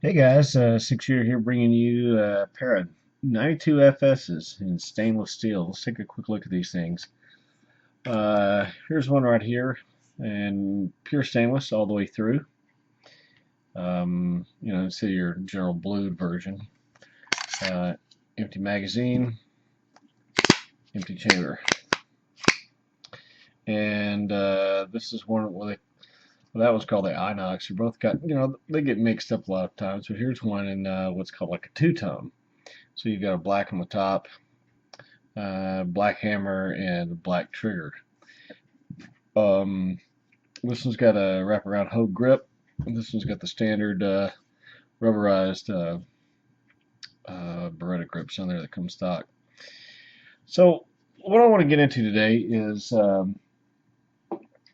Hey guys, 6 Year here bringing you a pair of 92 FSs in stainless steel. Let's take a quick look at these things. Here's one right here, and pure stainless all the way through. It's your general blued version. Uh, Empty magazine, empty chamber. And this is one that was called the Inox. They're both got, they get mixed up a lot of times, but here's one in what's called like a two-tone. So you've got a black on the top, black hammer, and black trigger. This one's got a wraparound hoe grip. This one's got the standard rubberized Beretta grips on there that come stock. So what I want to get into today is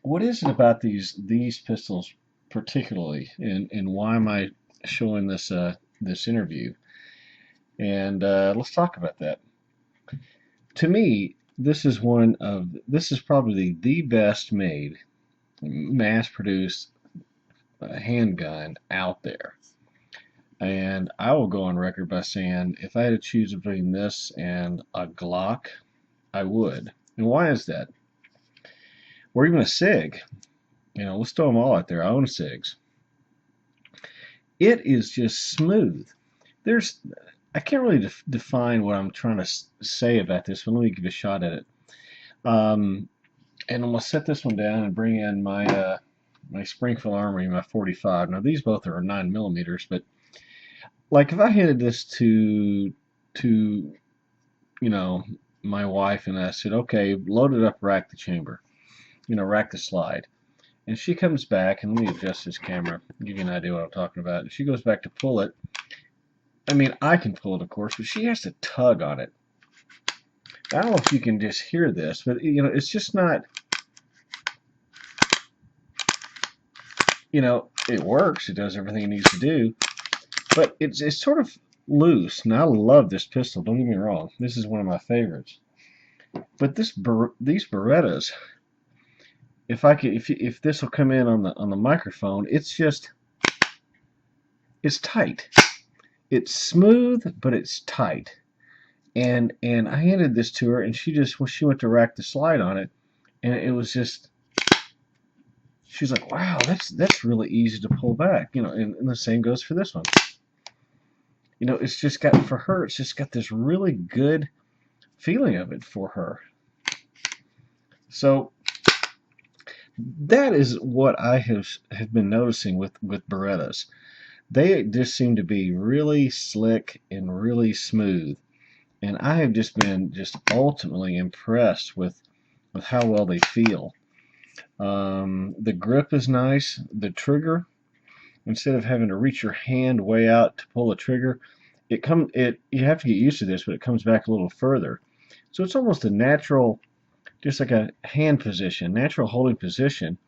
what is it about these pistols particularly, and why am I showing this interview? And let's talk about that. To me, this is probably the best made, mass produced handgun out there. And I will go on record by saying if I had to choose between this and a Glock, I would. And why is that? Or even a SIG. Let's throw them all out there. I own SIGs. It is just smooth. I can't really define what I'm trying to say about this, but let me give a shot at it. And I'm going to set this one down and bring in my Springfield Armory, my 45. Now these both are 9mm, but like if I handed this to my wife and I said, okay, load it up, rack the chamber, rack the slide. And she comes back, and let me adjust this camera, give you an idea what I'm talking about. And she goes back to pull it. I mean, I can pull it, of course, but she has to tug on it. I don't know if you can just hear this, but it's just not. It works. It does everything it needs to do, but it's sort of loose. And I love this pistol. Don't get me wrong. This is one of my favorites. But these Berettas, if this will come in on the microphone, it's tight. It's smooth, but it's tight. And I handed this to her, and she went to rack the slide on it, and it was just. She's like, wow, that's really easy to pull back, and the same goes for this one. It's just got, for her, it's just got this really good feeling of it for her. So that is what I have been noticing with Berettas. They just seem to be really slick and really smooth, and I have just been ultimately impressed with how well they feel. The grip is nice. The trigger, instead of having to reach your hand way out to pull the trigger, you have to get used to this, but it comes back a little further. So it's almost a natural, just like a hand position, natural holding position,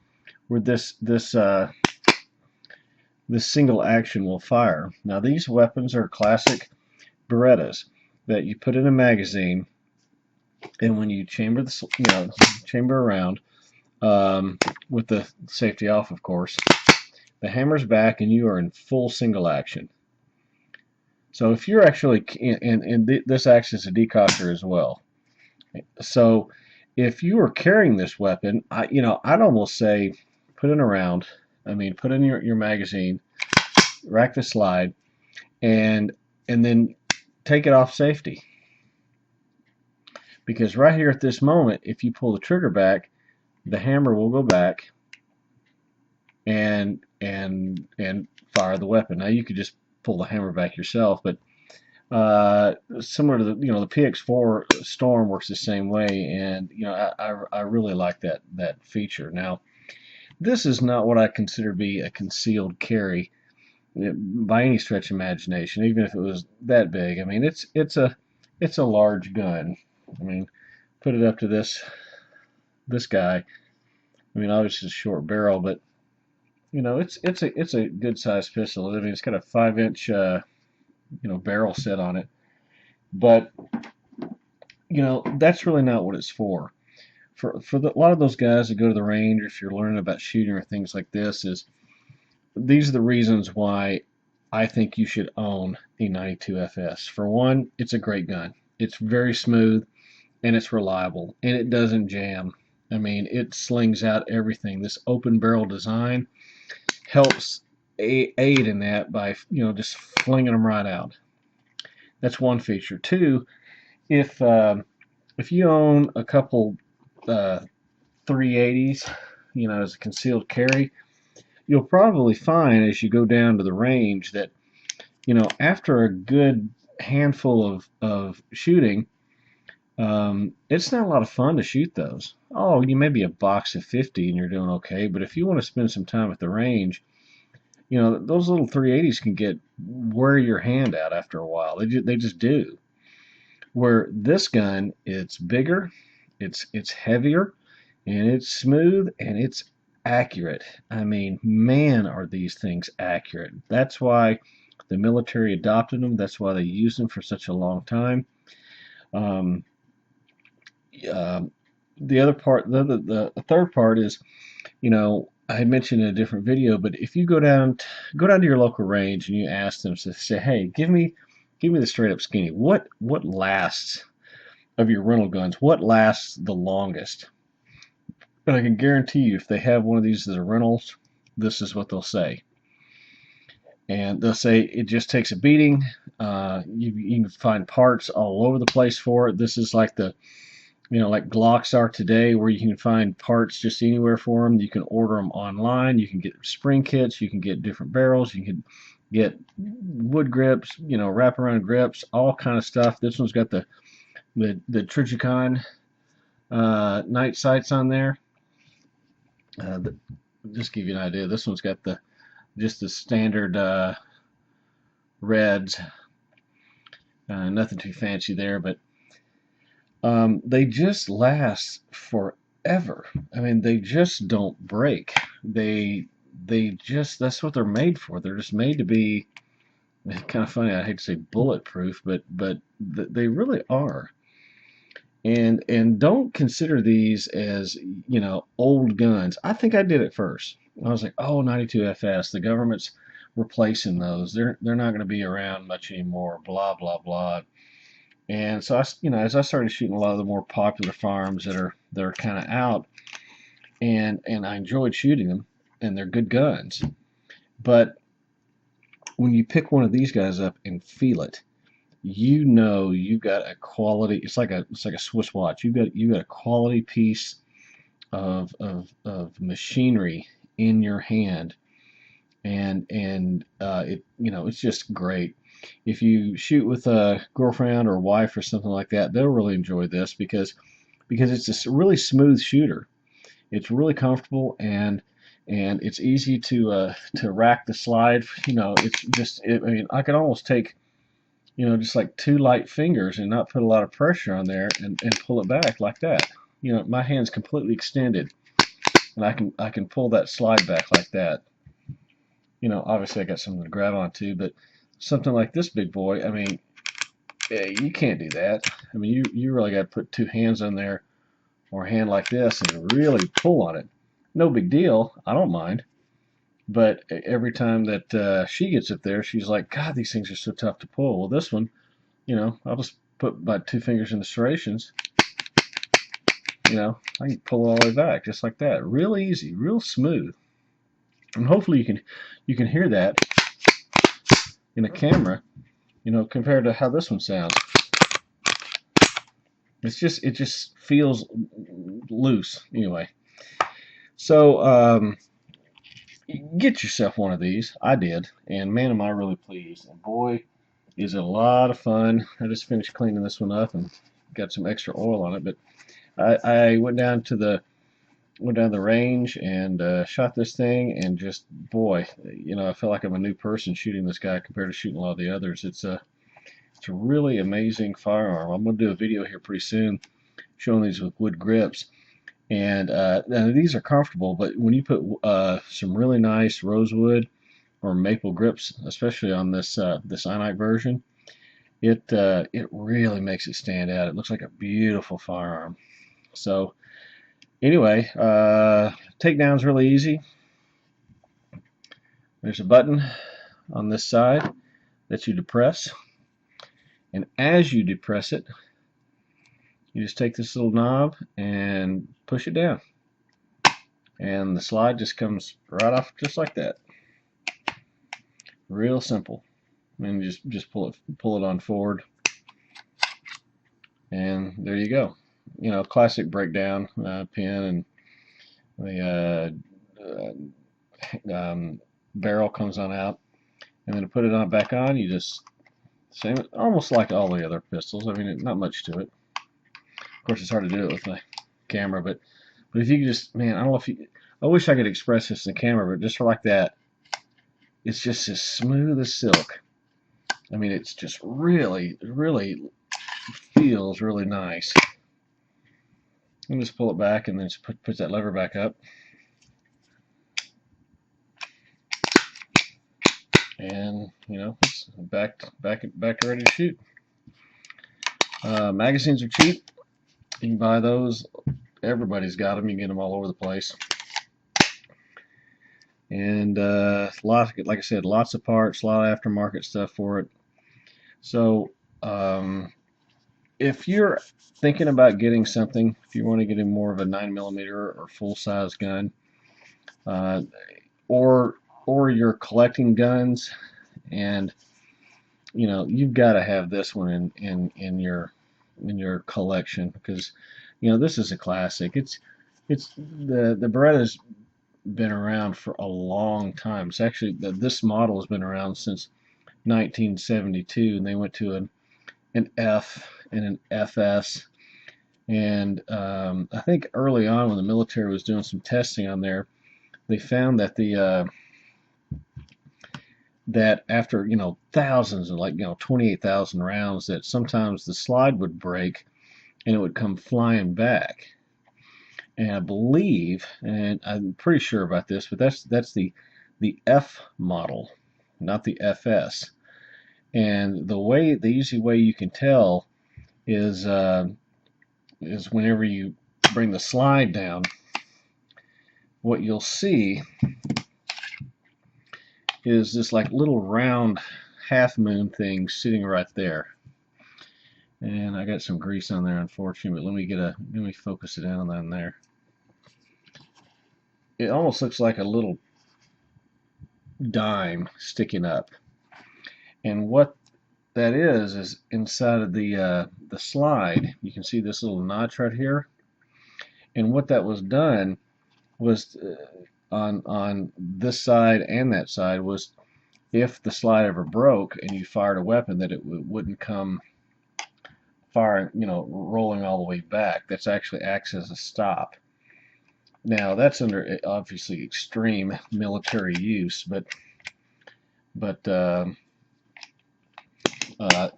where this single action will fire. Now these weapons are classic Berettas that you put in a magazine, and when you chamber chamber around, with the safety off, of course, the hammer's back and you are in full single action. So if you're actually, this acts as a decocker as well. So if you are carrying this weapon, I'd almost say put in your magazine, rack the slide, and then take it off safety. Because right here at this moment, if you pull the trigger back, the hammer will go back and fire the weapon. Now you could just pull the hammer back yourself, but similar to the PX4 Storm works the same way, and I really like that feature. Now this is not what I consider to be a concealed carry by any stretch of imagination, even if it was that big. I mean, it's a large gun. I mean, put it up to this guy. I mean, obviously it's a short barrel, but it's a good sized pistol. I mean, it's got a 5-inch barrel set on it, but that's really not what it's for. For a lot of those guys that go to the range, or if you're learning about shooting or things like this, these are the reasons why I think you should own a 92 FS. For one, it's a great gun. It's very smooth and it's reliable and it doesn't jam. I mean, it slings out everything. This open barrel design helps aid in that by just flinging them right out. That's one feature. Two, if you own a couple 380s, as a concealed carry, you'll probably find as you go down to the range that after a good handful of shooting, it's not a lot of fun to shoot those. Oh, you may be a box of 50 and you're doing okay, but if you want to spend some time at the range, those little 380s can wear your hand out after a while. They just do. Where this gun, it's bigger, it's heavier, and it's smooth, and it's accurate. I mean, man, are these things accurate. That's why the military adopted them. That's why they used them for such a long time. Um, the other part, the third part is, I had mentioned in a different video, but if you go down to your local range and you ask them to say, hey, give me the straight up skinny. What lasts of your rental guns? What lasts the longest? And I can guarantee you, if they have one of these as a rentals, this is what they'll say. And they'll say it just takes a beating. You can find parts all over the place for it. This is like like Glocks are today, where you can find parts just anywhere for them. You can order them online. You can get spring kits. You can get different barrels. You can get wood grips, wraparound grips, all kind of stuff. This one's got the Trijicon night sights on there. Just give you an idea. This one's got just the standard reds. Nothing too fancy there, but they just last forever. I mean, they just don't break. They just, that's what they're made for. They're just made to be, it's kind of funny, I hate to say bulletproof, but they really are. And don't consider these as, old guns. I think I did it first. I was like, oh, 92 FS, the government's replacing those. They're not going to be around much anymore, blah, blah, blah. And so as I started shooting a lot of the more popular firearms that are kind of out, and I enjoyed shooting them, and they're good guns. But when you pick one of these guys up and feel it, you've got a quality. It's like a Swiss watch. You've got a quality piece of machinery in your hand, and it's just great. If you shoot with a girlfriend or wife or something like that, they'll really enjoy this because it's a really smooth shooter. It's really comfortable, and it's easy to rack the slide. I mean, I could almost take just like two light fingers and not put a lot of pressure on there and pull it back like that. My hand's completely extended, and I can pull that slide back like that. Obviously I got something to grab onto, but something like this big boy, I mean, you can't do that. I mean, you really got to put two hands on there, or a hand like this, and really pull on it. No big deal. I don't mind. But every time that she gets up there, she's like, God, these things are so tough to pull. Well, this one, I'll just put my two fingers in the serrations. I can pull it all the way back just like that. Real easy, real smooth. And hopefully you can hear that in a camera, compared to how this one sounds. It just feels loose anyway. So get yourself one of these. I did, and man, am I really pleased. And boy, is it a lot of fun. I just finished cleaning this one up and got some extra oil on it, but I went down to the range and shot this thing, and just, boy, I feel like I'm a new person shooting this guy compared to shooting a lot of the others. It's a really amazing firearm. I'm going to do a video here pretty soon showing these with wood grips, and these are comfortable, but when you put some really nice rosewood or maple grips, especially on this Inite version, it really makes it stand out. It looks like a beautiful firearm. So anyway, takedown's really easy. There's a button on this side that you depress, and as you depress it, you just take this little knob and push it down, and the slide just comes right off just like that. Real simple. And just pull it on forward, and there you go. You know, classic breakdown pin, and the barrel comes on out, and then to put it on back on, you just same, almost like all the other pistols. I mean, not much to it. Of course, it's hard to do it with my camera, but if you could just, man, I don't know if you, I wish I could express this in the camera, but just like that, it's just as smooth as silk. I mean, it's just really feels really nice. And just pull it back, and then just put that lever back up, and you know, it's back ready to shoot. Magazines are cheap. You can buy those. Everybody's got them. You can get them all over the place. And like I said, lots of parts, a lot of aftermarket stuff for it. So if you're thinking about getting something, if you want to get in more of a 9mm or full-size gun, or you're collecting guns, and you know, you've got to have this one in your collection, because you know, this is a classic. It's the Beretta's been around for a long time. It's actually, this model has been around since 1972, and they went to an F and an FS. And I think early on, when the military was doing some testing on there, they found that that after, you know, thousands of, like, you know, 28,000 rounds, that sometimes the slide would break and it would come flying back. And I believe, and I'm pretty sure about this, but that's the F model, not the FS. And the easy way you can tell is whenever you bring the slide down, what you'll see is this like little round half moon thing sitting right there. And I got some grease on there, unfortunately, but let me focus it in on there. It almost looks like a little dime sticking up. And what that is inside of the slide, you can see this little notch right here. And what that was done was on this side and that side was, if the slide ever broke and you fired a weapon, that it wouldn't come firing, you know, rolling all the way back. That's actually acts as a stop. Now that's under obviously extreme military use, but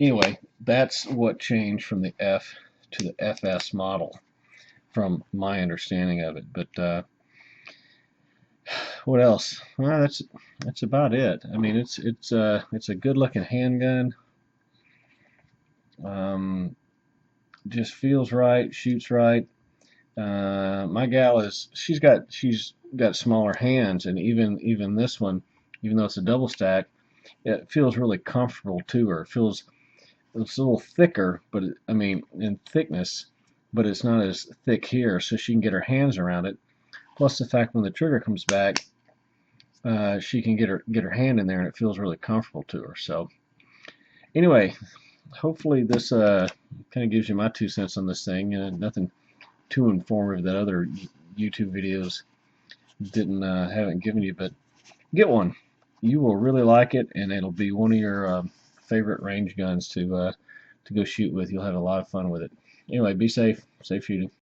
anyway, that's what changed from the F to the FS model, from my understanding of it. But what else? Well, that's about it. I mean, it's a good looking handgun. Just feels right, shoots right. My gal she's got smaller hands, and even this one, even though it's a double stack, it feels really comfortable to her. It's a little thicker, but I mean, in thickness, but it's not as thick here, so she can get her hands around it. Plus the fact when the trigger comes back, she can get her hand in there, and it feels really comfortable to her. So anyway, hopefully this kind of gives you my 2 cents on this thing. Nothing too informative that other YouTube videos haven't given you, but get one. You will really like it, and it'll be one of your favorite range guns to go shoot with. You'll have a lot of fun with it. Anyway, be safe. Safe shooting.